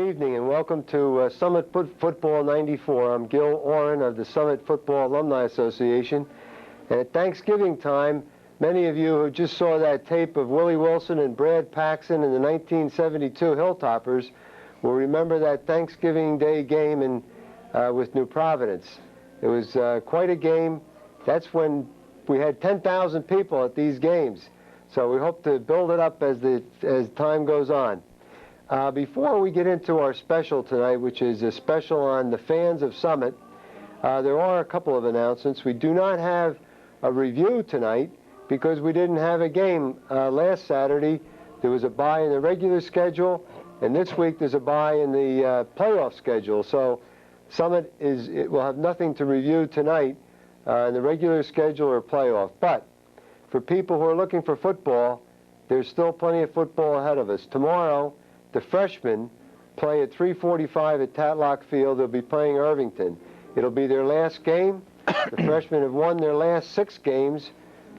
evening and welcome to Summit Football 94. I'm Gil Oren of the Summit Football Alumni Association. And at Thanksgiving time, many of you who just saw that tape of Willie Wilson and Brad Paxson in the 1972 Hilltoppers will remember that Thanksgiving Day game with New Providence. It was quite a game. That's when we had 10,000 people at these games. So we hope to build it up as time goes on. Before we get into our special tonight, which is a special on the fans of Summit, there are a couple of announcements. We do not have a review tonight because we didn't have a game last Saturday. There was a bye in the regular schedule, and this week there's a bye in the playoff schedule. So Summit will have nothing to review tonight in the regular schedule or playoff. But for people who are looking for football, there's still plenty of football ahead of us. Tomorrow, the freshmen play at 3:45 at Tatlock Field. They'll be playing Irvington. It'll be their last game. The freshmen have won their last 6 games.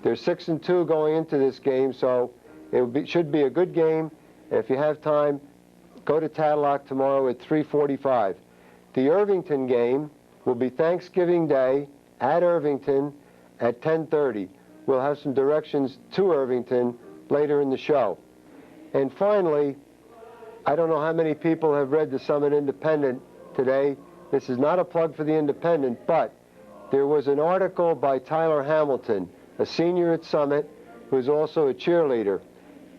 They're 6-2 going into this game, so it should be a good game. And if you have time, go to Tatlock tomorrow at 3:45. The Irvington game will be Thanksgiving Day at Irvington at 10:30. We'll have some directions to Irvington later in the show. And finally, I don't know how many people have read the Summit Independent today. This is not a plug for the Independent, but there was an article by Tyler Hamilton, a senior at Summit, who's also a cheerleader,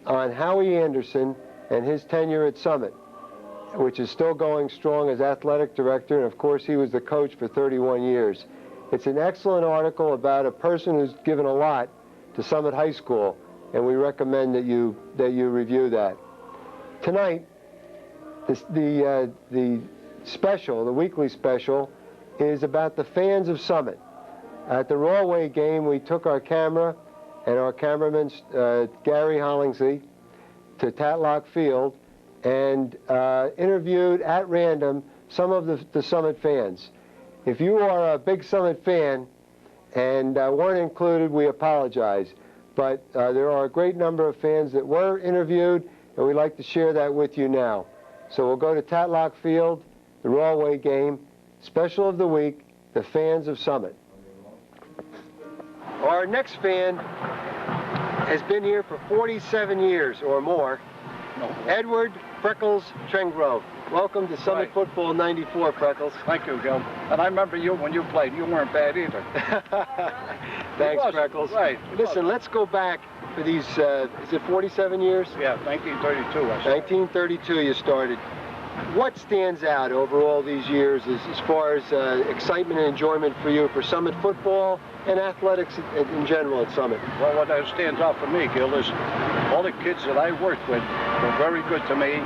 on Howie Anderson and his tenure at Summit, which is still going strong as athletic director, and of course he was the coach for 31 years. It's an excellent article about a person who's given a lot to Summit High School, and we recommend that you review that. Tonight, the special, the weekly special, is about the fans of Summit. At the Rawway game, we took our camera and our cameraman, Gary Hollingsey, to Tatlock Field and interviewed at random some of the Summit fans. If you are a big Summit fan and weren't included, we apologize. But there are a great number of fans that were interviewed, and we'd like to share that with you now. So we'll go to Tatlock Field, the Rawway game, special of the week, the fans of Summit. Our next fan has been here for 47 years or more. Edward Freckles Trengrove. Welcome to Summit Football 94, Freckles. Thank you, Gil. And I remember you when you played. You weren't bad either. Thanks, Freckles. Right. Listen, let's go back for these, is it 47 years? Yeah, 1932. 1932 you started. What stands out over all these years as far as excitement and enjoyment for you for Summit football and athletics in general at Summit? Well, what stands out for me, Gil, is all the kids that I worked with were very good to me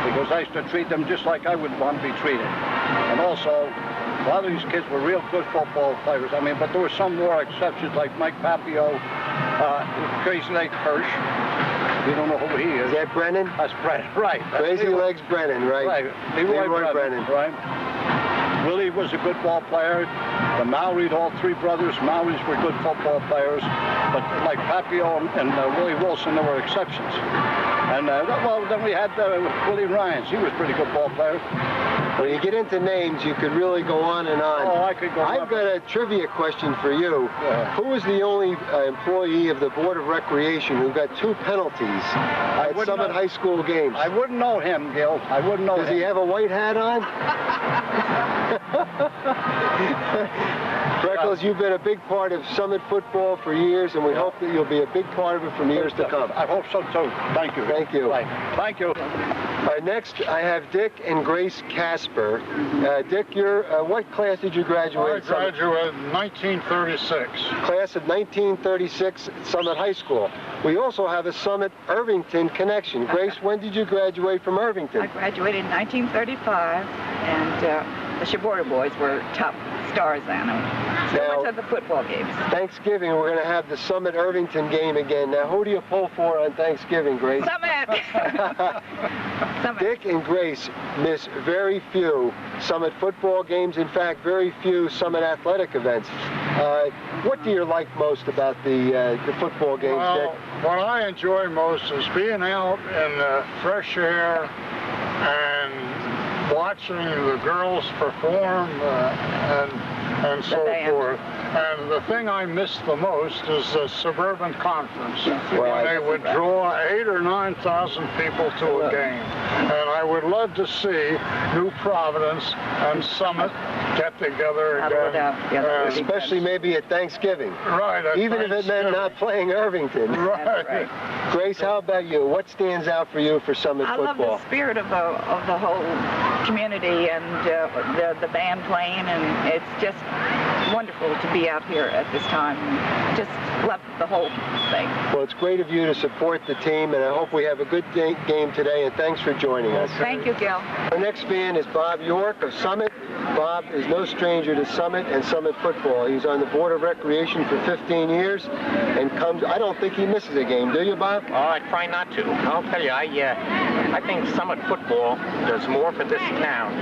because I used to treat them just like I would want to be treated. And also, a lot of these kids were real good football players. I mean, but there were some more exceptions like Mike Papio, Crazy Legs Hirsch. You don't know who he is. Is that Brennan? That's Brennan, right. Crazy Legs Brennan, right? Right. Leroy Brennan. Right. Willie was a good ball player. The Mowrys, all 3 brothers, Mowrys were good football players. But like Papio and Willie Wilson, there were exceptions. And well, then we had Willie Ryans. He was a pretty good ball player. When you get into names, you could really go on and on. Oh, I could go on. I've got a trivia question for you. Yeah. Who was the only employee of the Board of Recreation who got 2 penalties at Summit High School games? I wouldn't know him, Gil. I wouldn't know him. Does he have a white hat on? Freckles, you've been a big part of Summit football for years, and we hope that you'll be a big part of it for years to come. I hope so, too. Thank you. Thank you. Right. Thank you. Next, I have Dick and Grace Casper. Dick, what class did you graduate? I graduated in 1936. Class of 1936 at Summit High School. We also have a Summit Irvington connection. Grace, when did you graduate from Irvington? I graduated in 1935, and the Shiborda boys were top stars then. So we went to the football games. Thanksgiving, we're going to have the Summit Irvington game again. Now, who do you pull for on Thanksgiving, Grace? Summit! Summit. Dick and Grace miss very few Summit football games. In fact, very few Summit athletic events. What do you like most about the football games, Well, Dick? what I enjoy most is being out in the fresh air and watching the girls perform and so forth. And the thing I miss the most is the suburban conference, when they would draw 8,000 or 9,000 people to a game. And I would love to see New Providence and Summit get together again. Especially maybe at Thanksgiving. Right. Even if it meant not playing Irvington. Right. Grace, how about you? What stands out for you for Summit I football? love the spirit of the whole community and the band playing, and it's just wonderful to be out here at this time. Just love the whole thing. Well, it's great of you to support the team, and I hope we have a good game today, and thanks for joining us. Thank you, Gil. Our next fan is Bob York of Summit. Bob is no stranger to Summit and Summit football. He's on the Board of Recreation for 15 years and comes, I don't think he misses a game, do you, Bob? Oh, I try not to. I'll tell you, I think Summit football does more for this town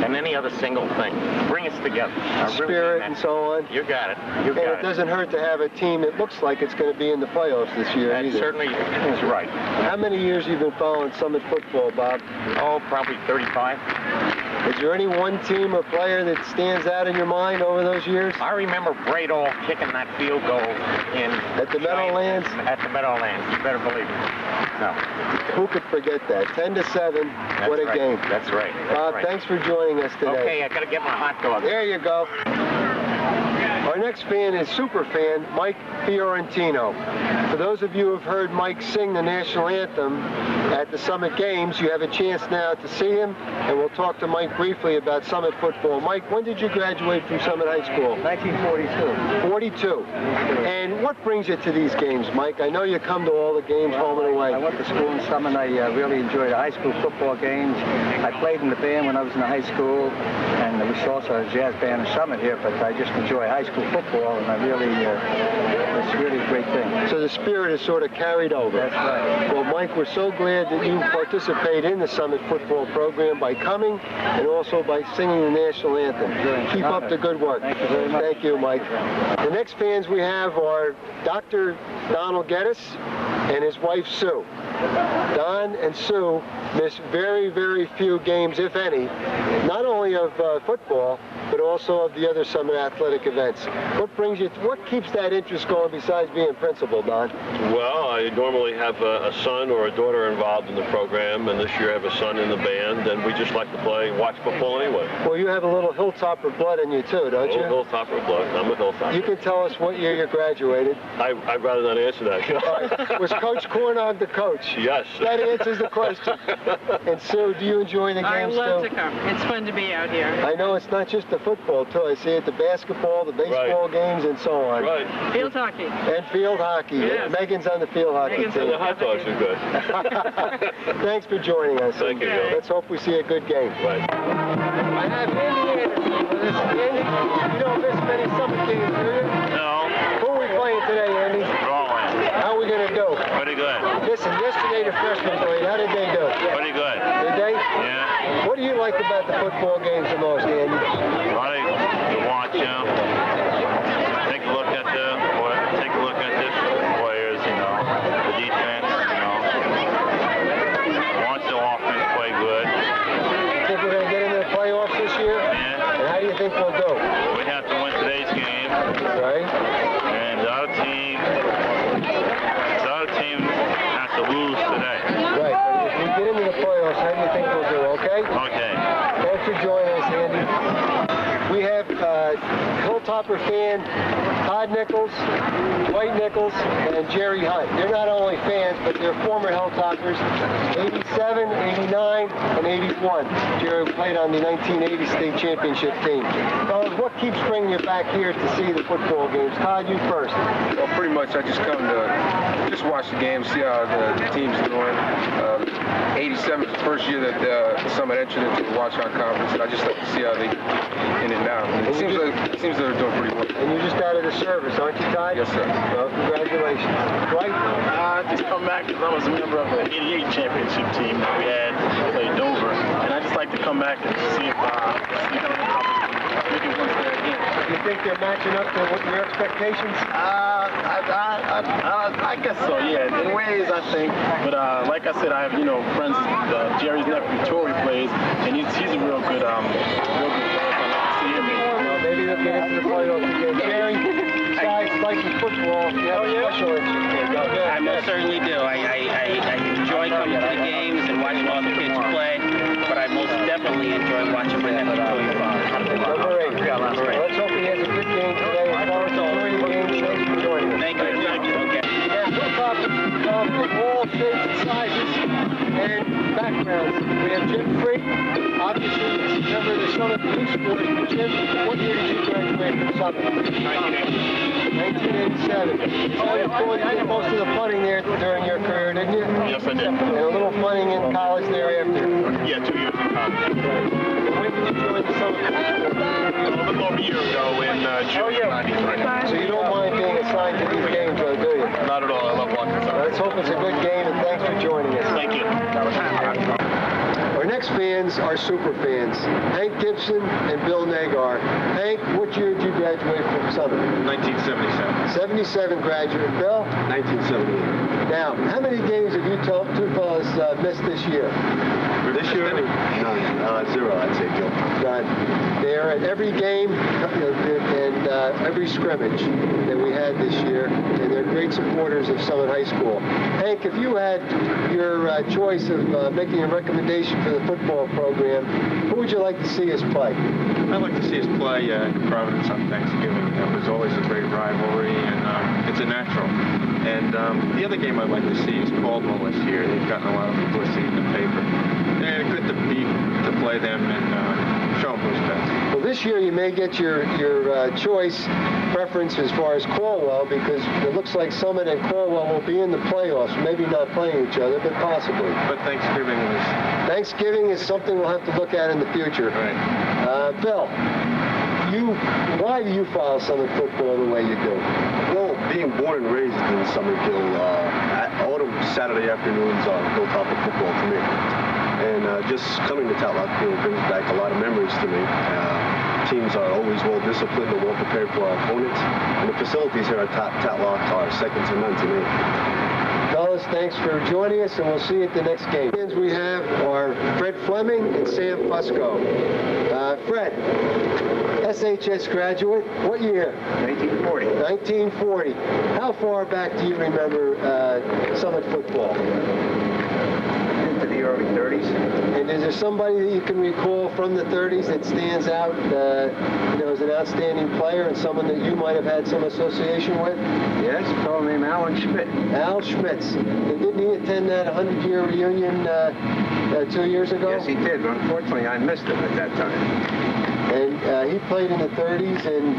than any other single thing. Bring us together. Spirit and so on. You got it. You And got it doesn't hurt to have a team that looks like it's going to be in the playoffs this year That either. certainly is right. How many years have you been following Summit football, Bob? Oh, probably 35. Is there any one team or player that stands out in your mind over those years? I remember Bradall kicking that field goal in At the Meadowlands? At the Meadowlands. You better believe it. No. Who could forget that? 10-7. That's What a right. game. That's right. That's Bob, right. thanks for joining us today. Okay, I got to get my hot dog. There you go. Our next fan is super fan Mike Fiorentino. For those of you who have heard Mike sing the national anthem at the Summit Games, you have a chance now to see him, and we'll talk to Mike briefly about Summit football. Mike, when did you graduate from Summit High School? 1942. 42. And what brings you to these games, Mike? I know you come to all the games home and away. I went to school in Summit. I really enjoyed the high school football games. I played in the band when I was in high school, and we saw also a jazz band in Summit here, but I just enjoy high school football, and I really, it's really a great thing. So the spirit is sort of carried over. That's right. Well, Mike, we're so glad that you participate in the Summit football program by coming and also by singing the national anthem. Keep up the good work. Thank you very much. Thank you, Mike. The next fans we have are Dr. Donald Geddes and his wife, Sue. Don and Sue miss very, very few games, if any, not only of football, but also of the other Summit athletic events. What keeps that interest going besides being principal, Don? Well, I normally have a son or a daughter involved in the program, and this year I have a son in the band, and we just like to watch football anyway. Well, you have a little Hilltopper blood in you too, don't you? Hilltopper blood. I'm a Hilltopper. You can tell us what year you graduated. I'd rather not answer that. Was Coach Cornog the coach? Yes. That answers the question. And Sue, do you enjoy the games too? I love to come. It's fun to be out here. I know it's not just the football too. I see it, the basketball, the baseball games, and so on. Right. Field hockey. And field hockey. Yes. Megan's on the field hockey Megan's team. on The hot dogs are good. Thanks for joining us. Thank you. Let's hope we see a good game. Right. I have Andy Anderson with us. Andy, you don't miss many Summit games, do you? No, Who are we playing today, Andy? Rolling. How are we going to do? Pretty good. Listen, yesterday the freshmen played. How did they do? Pretty good. Did they? Yeah. What do you like about the football games the most, Andy? I like to watch them. Take a look at the players, the defense, Watch the offense play good. Think we're going to get into the playoffs this year? Yeah. And how do you think we'll do? We have to win today's game, Right? and the other team has to lose today. Right. But if we get into the playoffs, how do you think we'll do, okay? Okay. Thanks for joining us, Andy. We have Hilltopper fan Todd Nichols, Dwight Nichols, and Jerry Hunt. They're not only fans, but they're former Hilltoppers, 87, 89, and 81. Jerry played on the 1980 state championship team. What keeps bringing you back here to see the football games? Todd, you first. Well, pretty much I just come to just watch the game, see how the team's doing. 87 is the first year that Summit entered into the Watch-On Conference, and I just like to see how they in it now. And it seems like they're doing pretty well. And you're just out of the service, aren't you, Todd? Yes, sir. Well, congratulations. Dwight? Just come back because I was a member of the 88 championship team that we had played Dover. And I just like to come back and see if we can win there again. You think they're matching up to your expectations? I guess so, yeah. In ways, I think. But like I said, I have, friends. Jerry's nephew, Tory, plays, and he's a real good player. I'd like to see him. Well, maybe they'll get into the playoffs again. Jerry, besides liking football, you have a special interest there. I most certainly do. I enjoy coming to the games and watching all the kids play, but I most definitely enjoy watching my nephew play. Number 8. Let's hope he has a good game today. As far as enjoying the game, thanks for joining us. Thank you. Okay. Yeah, football come in all shapes and sizes and backgrounds. We have Jim Free, obviously he's a member of the Summit Youth Sports. Jim, what year did you graduate from Summit? 1987. So you did most of the punting there during your career, didn't you? Yes, I did. And a little punting in college thereafter. Yeah, 2 years in college. And when did you join the Summit Youth Sports? A little over a year ago in June of '93. So you don't mind being assigned to these games, though, do you? Not at all. I love watching Summit. Let's hope it's a good game, and thanks for joining us. Thank you. Our next fans are super fans, Hank Gibson and Bill Nagar. Hank, what year did you graduate from Summit? 1977. 77 graduate. Bill? 1978. Now, how many games have you two fellas missed this year? This year? None. 0, I'd say, Gil. None. They're at every game and every scrimmage that we had this year, and they're great supporters of Summit High School. Hank, if you had your choice of making a recommendation for the football program, who would you like to see us play? I'd like to see us play Providence on Thanksgiving. That was always a great rivalry, and it's a natural. And the other game I'd like to see is Caldwell this year. They've gotten a lot of publicity in the paper. And good to play them and show them who's best. Well, this year you may get your choice preference as far as Caldwell, because it looks like Summit and Caldwell will be in the playoffs. Maybe not playing each other, but possibly. But Thanksgiving is something we'll have to look at in the future. Right. Bill, why do you follow Summit football the way you do? Well, being born and raised in Summit, Gil, all the Saturday afternoons are Hilltopper football to me. And just coming to Tatlock brings back a lot of memories to me. Teams are always well disciplined and well prepared for our opponents. And the facilities here at Tatlock are second to none to me. Fellas, thanks for joining us, and we'll see you at the next game. We have are Fred Fleming and Sam Fusco. Fred, SHS graduate, what year? 1940. 1940. How far back do you remember Summit football? Into the early 30s. And is there somebody that you can recall from the 30s that stands out as an outstanding player and someone that you might have had some association with? Yes, a fellow named Alan Schmidt. Al Schmitz. And didn't he attend that 100-year reunion 2 years ago? Yes, he did. But unfortunately, I missed him at that time. And he played in the 30s, and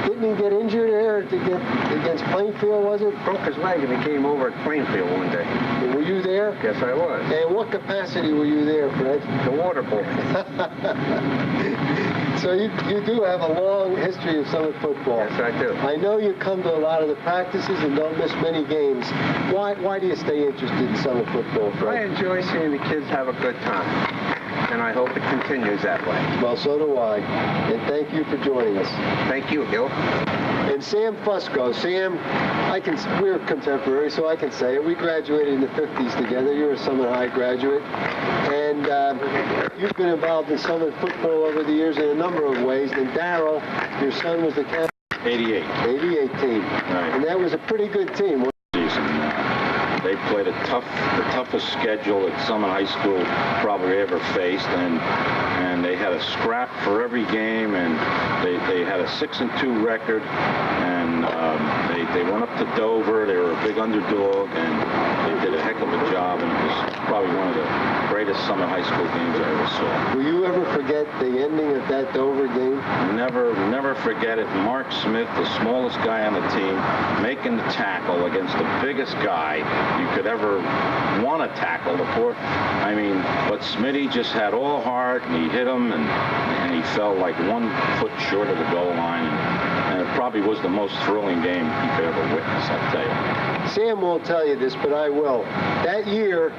didn't he get injured there against Plainfield, was it? Broke his leg, and he came over at Plainfield one day. And were you there? Yes, I was. And what capacity were you there, Fred? The water boy. So you do have a long history of Summit football. Yes, I do. I know you come to a lot of the practices and don't miss many games. Why do you stay interested in Summit football, Fred? I enjoy seeing the kids have a good time, and I hope it continues that way. Well, so do I. And thank you for joining us. Thank you, Gil. And Sam Fusco. Sam, we're contemporaries, so I can say it. We graduated in the 50s together. You're a Summit High graduate. And you've been involved in Summit football over the years in a number of ways. And Darryl, your son, was the captain. 88. 88 team. Right. And that was a pretty good team. They played the toughest schedule that Summit High School probably ever faced, and they had a scrap for every game, and they had a 6-2 record, and they went up to Dover. They were a big underdog, and they did a heck of a job, and it was probably one of the greatest Summit High School games I ever saw. Will you ever forget the ending of that Dover game? Never forget it. Mark Smith, the smallest guy on the team, making the tackle against the biggest guy you could ever want to tackle. But Smitty just had all heart, and he hit him, and he fell like 1 foot short of the goal line, and it probably was the most thrilling game you could ever witness, I'll tell you. Sam won't tell you this, but I will. That year,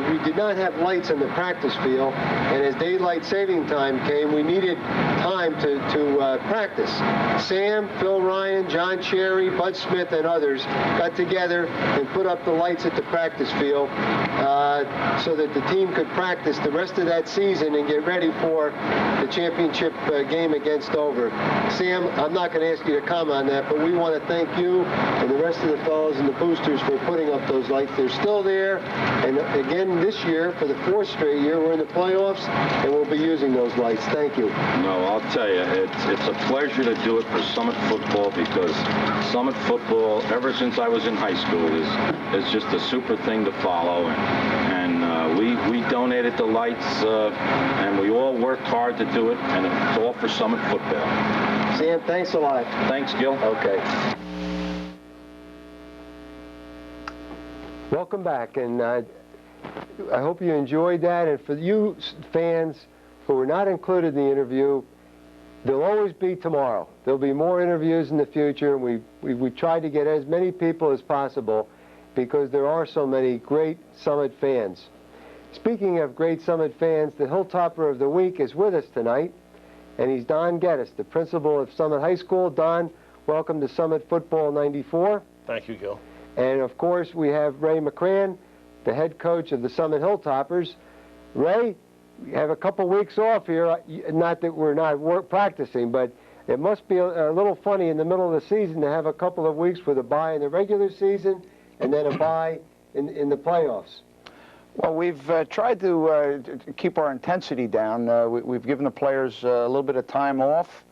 we did not have lights on the practice field, and as daylight saving time came, we needed time to practice. Sam, Phil Ryan, John Cherry, Bud Smith, and others got together and put up the lights at the practice field so that the team could practice the rest of that season and get ready for the championship game against Dover. Sam, I'm not going to ask you to comment on that, but we want to thank you and the rest of the fellows and the boosters for putting up those lights. They're still there, and again this year, for the 4th straight year, we're in the playoffs, and we'll be using those lights. Thank you. No, I'll tell you, it's a pleasure to do it for Summit football, because Summit football, ever since I was in high school, is just a super thing to follow, and we donated the lights, and we all worked hard to do it, and it's all for Summit football. Sam, thanks a lot. Thanks, Gil. Okay. Welcome back, and I hope you enjoyed that. And for you fans who were not included in the interview, there'll always be tomorrow. There'll be more interviews in the future, and we tried to get as many people as possible because there are so many great Summit fans. Speaking of great Summit fans, the Hilltopper of the Week is with us tonight, and he's Don Geddes, the principal of Summit High School. Don, welcome to Summit Football 94. Thank you, Gil. And of course, we have Ray McCran, the head coach of the Summit Hilltoppers. Ray, we have a couple weeks off here. Not that we're not practicing, but it must be a little funny in the middle of the season to have a couple of weeks with a bye in the regular season and then a bye in the playoffs. Well, we've tried to keep our intensity down. We've given the players a little bit of time off.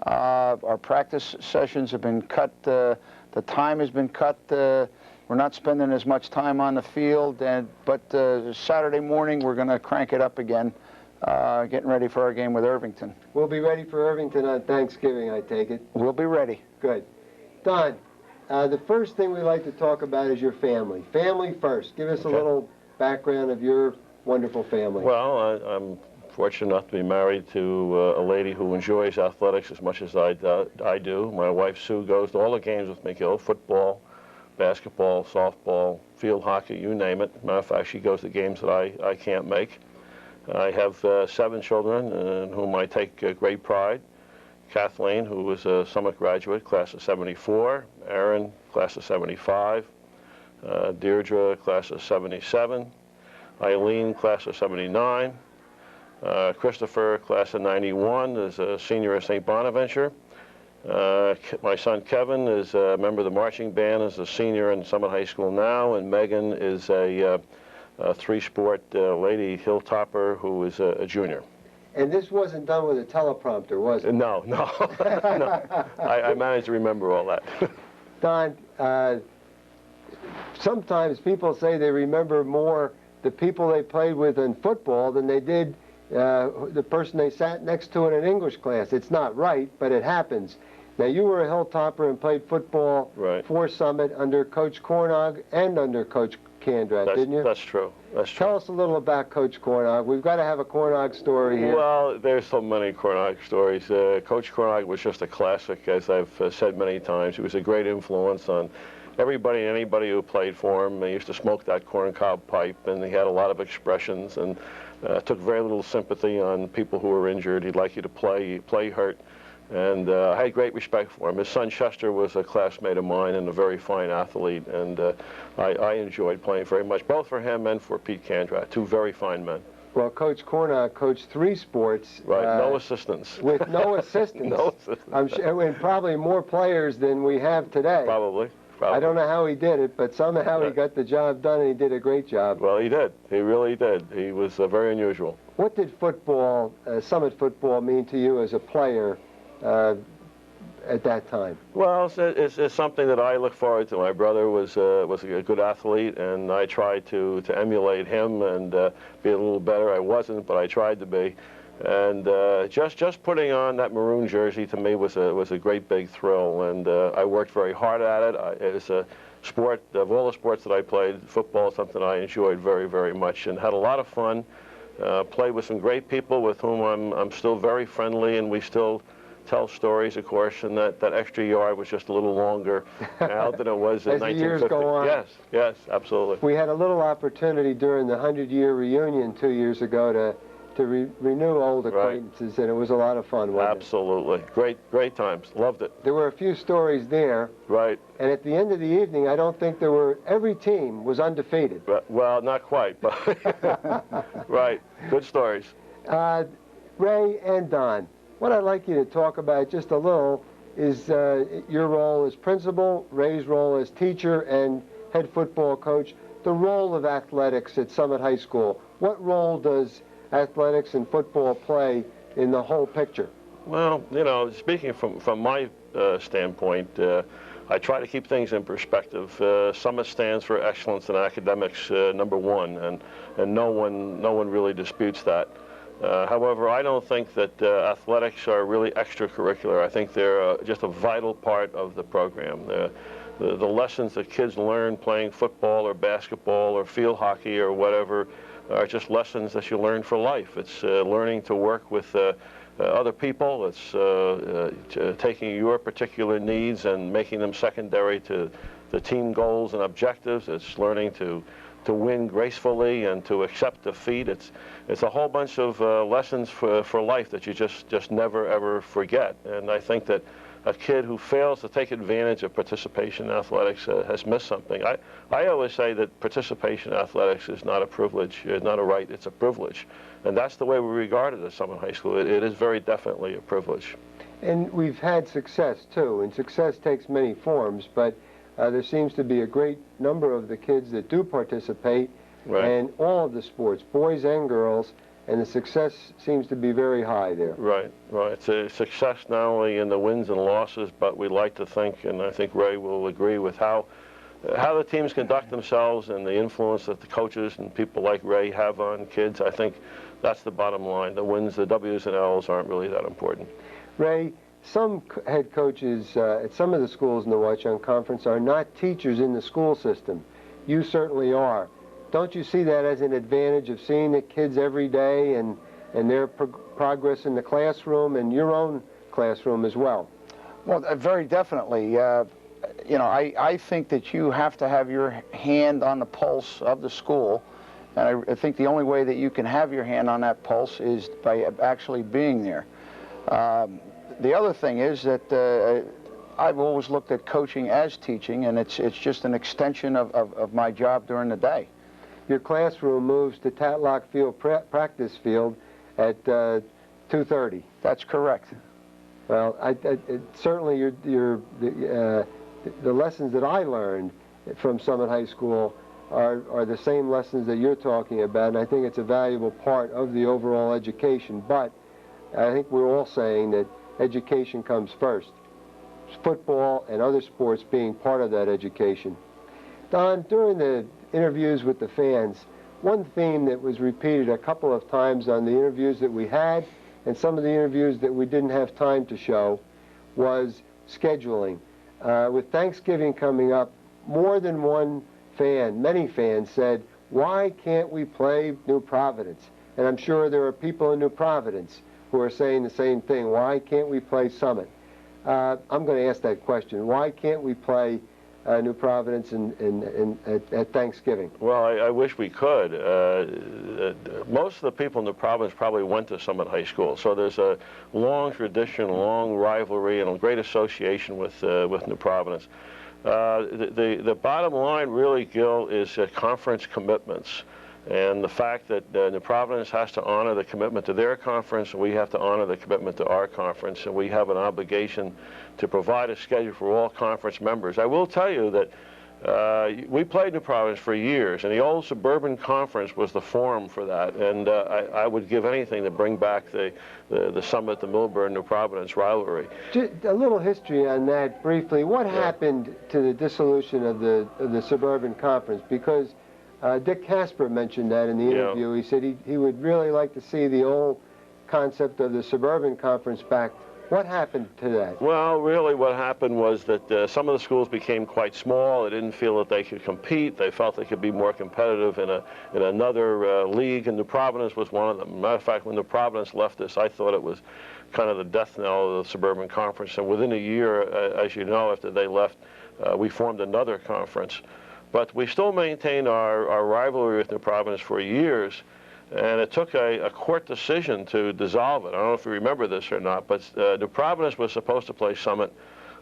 Our practice sessions have been cut. The time has been cut. We're not spending as much time on the field, but Saturday morning we're going to crank it up again, getting ready for our game with Irvington. We'll be ready for Irvington on Thanksgiving, I take it. We'll be ready. Good. Don, the first thing we like to talk about is your family. Family first. Give us a little background of your wonderful family. Well, I'm fortunate enough to be married to a lady who enjoys athletics as much as I do. My wife, Sue, goes to all the games with me, Gil. Football, basketball, softball, field hockey, you name it. Matter of fact, she goes to games that I can't make. I have 7 children in whom I take great pride. Kathleen, who was a Summit graduate, class of '74. Aaron, class of '75. Deirdre, class of '77. Eileen, class of '79. Christopher, class of '91, is a senior at St. Bonaventure. My son Kevin is a member of the marching band, is a senior in Summit High School now, and Megan is a 3-sport lady hilltopper who is a junior. And this wasn't done with a teleprompter, was it? No, no. No. I managed to remember all that. Don, sometimes people say they remember more the people they played with in football than they did the person they sat next to in an English class. It's not right, but it happens. Now, you were a Hilltopper and played football for Summit under Coach Cornog and under Coach Kandrat, didn't you? That's true. That's true. Tell us a little about Coach Cornog. We've got to have a Cornog story here. Well, there's so many Cornog stories. Coach Cornog was just a classic, as I've said many times. He was a great influence on everybody and anybody who played for him. He used to smoke that corncob pipe, and he had a lot of expressions, and took very little sympathy on people who were injured. He'd like you to play hurt, and I had great respect for him. His son Chester was a classmate of mine and a very fine athlete, and I enjoyed playing very much, both for him and for Pete Kandrat, 2 very fine men. Well, Coach Cornog coached 3 sports. Right, no assistants. With no assistants. No assistants. I'm sure, and probably more players than we have today. Probably. I don't know how he did it, but somehow he got the job done, and he did a great job. Well, he did. He really did. He was very unusual. What did football, Summit football, mean to you as a player at that time? Well, it's something that I look forward to. My brother was a good athlete, and I tried to emulate him and be a little better. I wasn't, but I tried to be. And just putting on that maroon jersey to me was a great big thrill, and I worked very hard at it. It was a sport, of all the sports that I played, football is something I enjoyed very, very much and had a lot of fun. Played with some great people with whom I'm still very friendly, and we still tell stories, of course, and that extra yard was just a little longer now than it was in As the 1950. years go on. Yes, yes, absolutely. We had a little opportunity during the 100-year reunion 2 years ago to renew old acquaintances, and it was a lot of fun, wasn't Absolutely. Great times. Loved it. There were a few stories there. Right. And at the end of the evening, I don't think every team was undefeated. Well, not quite, but right. Good stories. Ray and Don, what I'd like you to talk about just a little is your role as principal, Ray's role as teacher and head football coach, the role of athletics at Summit High School. What role does athletics and football play in the whole picture? Well, speaking from my standpoint, I try to keep things in perspective. Summit stands for excellence in academics, #1, and no one really disputes that. However, I don't think that athletics are really extracurricular. I think they're just a vital part of the program. The lessons that kids learn playing football or basketball or field hockey or whatever are just lessons that you learn for life. It's learning to work with other people. It's taking your particular needs and making them secondary to the team goals and objectives. It's learning to win gracefully and to accept defeat. It's a whole bunch of lessons for life that you just never ever forget. And I think that a kid who fails to take advantage of participation in athletics has missed something. I always say that participation in athletics is not a privilege, it's not a right, it's a privilege. And that's the way we regard it at Summit High School. It is very definitely a privilege. And we've had success too, and success takes many forms, but there seems to be a great number of the kids that do participate in all of the sports, boys and girls, and the success seems to be very high there. Right. It's a success not only in the wins and losses, but we like to think, and I think Ray will agree with how the teams conduct themselves and the influence that the coaches and people like Ray have on kids. I think that's the bottom line. The wins, the W's and L's aren't really that important. Ray, some head coaches at some of the schools in the Watchung Conference are not teachers in the school system. You certainly are. Don't you see that as an advantage of seeing the kids every day and their progress in the classroom and your own classroom as well? Well, very definitely. I think that you have to have your hand on the pulse of the school, and I think the only way that you can have your hand on that pulse is by actually being there. The other thing is that I've always looked at coaching as teaching, and it's just an extension of my job during the day. Your classroom moves to Tatlock Field practice field at 2:30. That's correct. Well, certainly the lessons that I learned from Summit High School are the same lessons that you're talking about, and I think it's a valuable part of the overall education. But I think we're all saying that education comes first. Football and other sports being part of that education. Don, during the interviews with the fans, one theme that was repeated a couple of times on the interviews that we had and some of the interviews that we didn't have time to show was scheduling. With Thanksgiving coming up, more than one fan, many fans said, why can't we play New Providence? And I'm sure there are people in New Providence who are saying the same thing. Why can't we play Summit? I'm going to ask that question. Why can't we play New Providence at Thanksgiving? Well, I wish we could. Most of the people in New Providence probably went to Summit High School, so there's a long tradition, long rivalry, and a great association with New Providence. The bottom line really, Gil, is conference commitments. And the fact that New Providence has to honor the commitment to their conference, and we have to honor the commitment to our conference, and we have an obligation to provide a schedule for all conference members. I will tell you that we played New Providence for years, and the old Suburban Conference was the forum for that, and I would give anything to bring back the Summit, the Millburn, New Providence rivalry. Just a little history on that briefly. What happened to the dissolution of the Suburban Conference? Because Dick Casper mentioned that in the interview. He said he would really like to see the old concept of the Suburban Conference back. What happened to that? Well, really what happened was that some of the schools became quite small. They didn't feel that they could compete. They felt they could be more competitive in another league, and New Providence was one of them. Matter of fact, when New Providence left us, I thought it was kind of the death knell of the Suburban Conference. And within a year, as you know, after they left, we formed another conference. But we still maintain our rivalry with New Providence for years, and it took a court decision to dissolve it. I don't know if you remember this or not, but New Providence was supposed to play Summit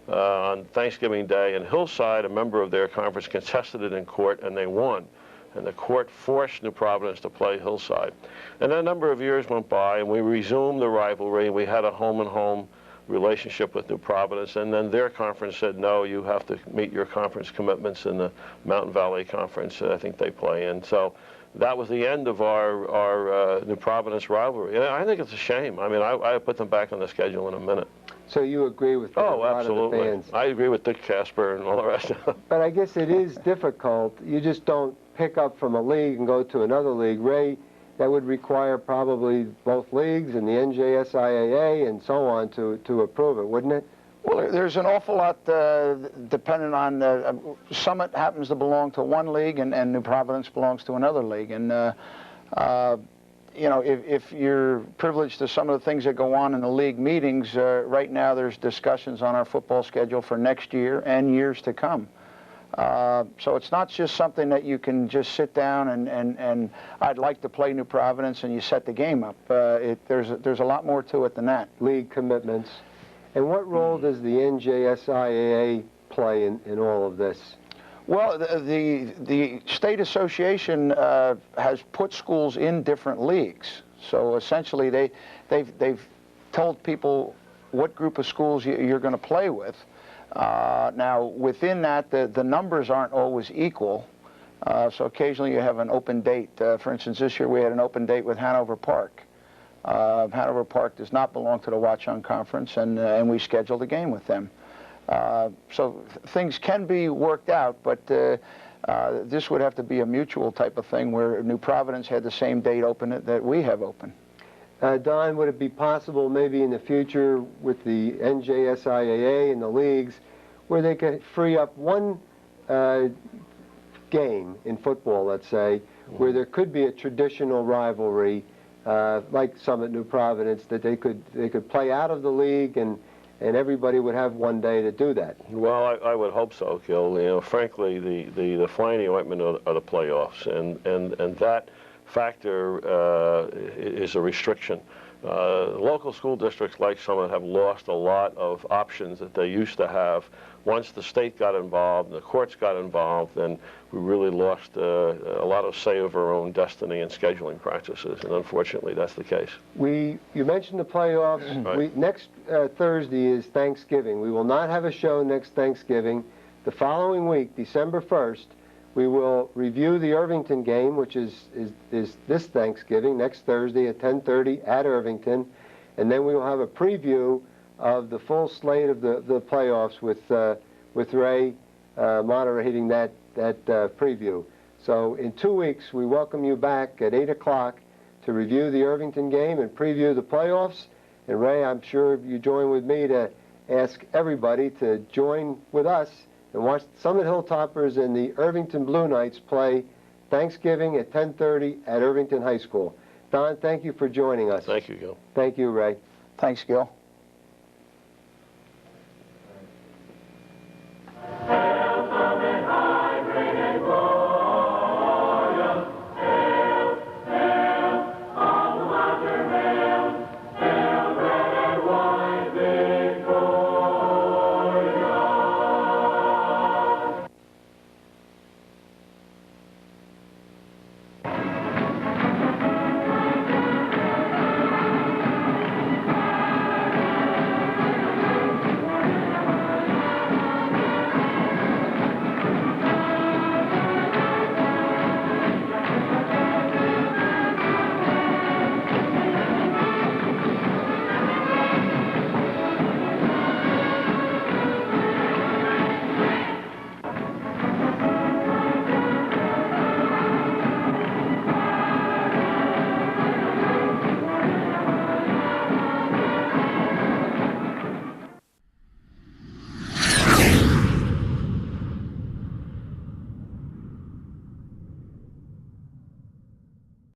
on Thanksgiving Day, and Hillside, a member of their conference, contested it in court, and they won. And the court forced New Providence to play Hillside. And then a number of years went by, and we resumed the rivalry. We had a home-and-home relationship with New Providence, and then their conference said, no, you have to meet your conference commitments in the Mountain Valley Conference that I think they play in. So that was the end of our New Providence rivalry. And I think it's a shame. I mean, I put them back on the schedule in a minute. So you agree with a lot of the fans? I agree with Dick Casper and all the rest of them. But I guess it is difficult. You just don't pick up from a league and go to another league. Ray, that would require probably both leagues and the NJSIAA and so on to approve it, wouldn't it? Well, there's an awful lot dependent on, Summit happens to belong to one league and New Providence belongs to another league. And you know, if you're privileged to some of the things that go on in the league meetings, right now there's discussions on our football schedule for next year and years to come. So it's not just something that you can just sit down and I'd like to play New Providence and you set the game up. There's a lot more to it than that. League commitments. And what role does the NJSIAA play in all of this? Well, the state association has put schools in different leagues. So essentially, they've told people what group of schools you're going to play with. Now, within that, the numbers aren't always equal. So occasionally you have an open date. For instance, this year we had an open date with Hanover Park. Hanover Park does not belong to the Watchung Conference, and we scheduled a game with them. So things can be worked out, but this would have to be a mutual type of thing where New Providence had the same date open that we have open. Don, would it be possible maybe in the future with the NJSIAA and the leagues where they could free up one game in football, let's say, where there could be a traditional rivalry like Summit New Providence, that they could play out of the league and everybody would have one day to do that? Well, I would hope so, Gil. You know, frankly, the fly in the ointment are the playoffs, and that factor is a restriction. Local school districts like Summit have lost a lot of options that they used to have. Once the state got involved, the courts got involved, then we really lost a lot of say of our own destiny and scheduling practices, and unfortunately that's the case. You mentioned the playoffs. Right. Next Thursday is Thanksgiving. We will not have a show next Thanksgiving. The following week, December 1st, we will review the Irvington game, which is this Thanksgiving, next Thursday at 10:30 at Irvington, and then we will have a preview of the full slate of the playoffs with Ray moderating that preview. So in 2 weeks, we welcome you back at 8 o'clock to review the Irvington game and preview the playoffs. And Ray, I'm sure you join with me to ask everybody to join with us and watch Summit Hilltoppers and the Irvington Blue Knights play Thanksgiving at 10:30 at Irvington High School. Don, thank you for joining us. Thank you, Gil. Thank you, Ray. Thanks, Gil.